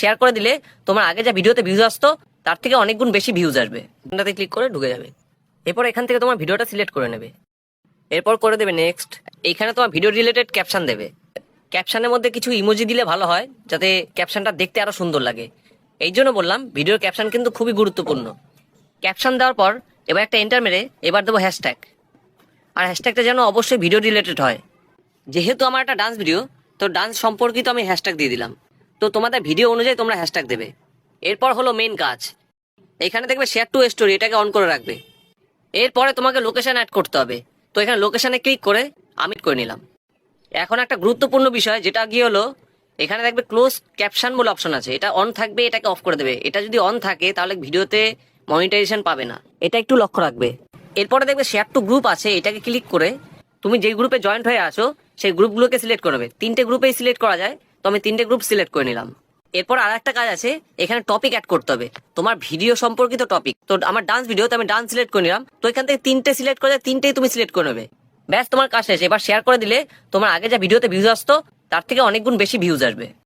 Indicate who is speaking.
Speaker 1: Share করে দিলে তোমার আগে যা ভিডিওতে ভিউজ আসতো তার থেকে অনেক গুণ বেশি ভিউজ আসবে। এটাতে ক্লিক করে ঢুকে যাবে। এরপর এখান থেকে তোমার ভিডিওটা সিলেক্ট করে নেবে। এরপর করে দেবে নেক্সট। এইখানে তোমার ভিডিও রিলেটেড ক্যাপশন দেবে। ক্যাপশনের মধ্যে কিছু ইমোজি দিলে ভালো হয়, যাতে ক্যাপশনটা দেখতে আরো সুন্দর লাগে। এই জন্য বললাম ভিডিওর ক্যাপশন কিন্তু খুবই গুরুত্বপূর্ণ। ক্যাপশন দেওয়ার পর এবার একটা এন্টার মেরে এবার দেবো হ্যাশট্যাগ। আর হ্যাশট্যাগটা যেন অবশ্যই ভিডিও রিলেটেড হয়। যেহেতু আমার একটা ডান্স ভিডিও, তো ডান্স সম্পর্কিত আমি হ্যাশট্যাগ দিয়ে দিলাম। তো তোমাদের ভিডিও অনুযায়ী তোমরা হ্যাশট্যাগ দেবে। এরপর হলো মেইন কাজ। এখানে দেখবে শেয়ার টু স্টোরি, এটাকে অন করে রাখবে। এরপরে তোমাকে লোকেশন অ্যাড করতে হবে। তো এখানে লোকেশনে ক্লিক করে আমি করে নিলাম। এখন একটা গুরুত্বপূর্ণ বিষয়, যেটা গিয়ে হলো এখানে দেখবে ক্লোজ ক্যাপশন বলে অপশন আছে, এটা অন থাকবে, এটাকে অফ করে দেবে। এটা যদি অন থাকে তাহলে ভিডিওতে মনিটাইজেশন পাবে না, এটা একটু লক্ষ্য রাখবে। এরপরে দেখবে শেয়ার টু গ্রুপ আছে, এটাকে ক্লিক করে তুমি যেই গ্রুপে জয়েন্ট হয়ে আছো সেই গ্রুপগুলোকে সিলেক্ট করবে। 3টে গ্রুপেই সিলেক্ট করা যায়, তো আমি 3টে গ্রুপ সিলেক্ট করে নিলাম। এরপর আর একটা কাজ আছে, এখানে টপিক অ্যাড করতে হবে, তোমার ভিডিও সম্পর্কিত টপিক। তো আমার ডান্স ভিডিও, তো আমি ডান্স সিলেক্ট করে নিলাম। তো এখান থেকে 3টে সিলেক্ট করে 3টেই তুমি সিলেক্ট করে নেবে। ব্যাস, তোমার কাজ শেষ। এবার শেয়ার করে দিলে তোমার আগে যা ভিডিওতে ভিউজ আসতো তার থেকে অনেক গুণ বেশি ভিউজ আসবে।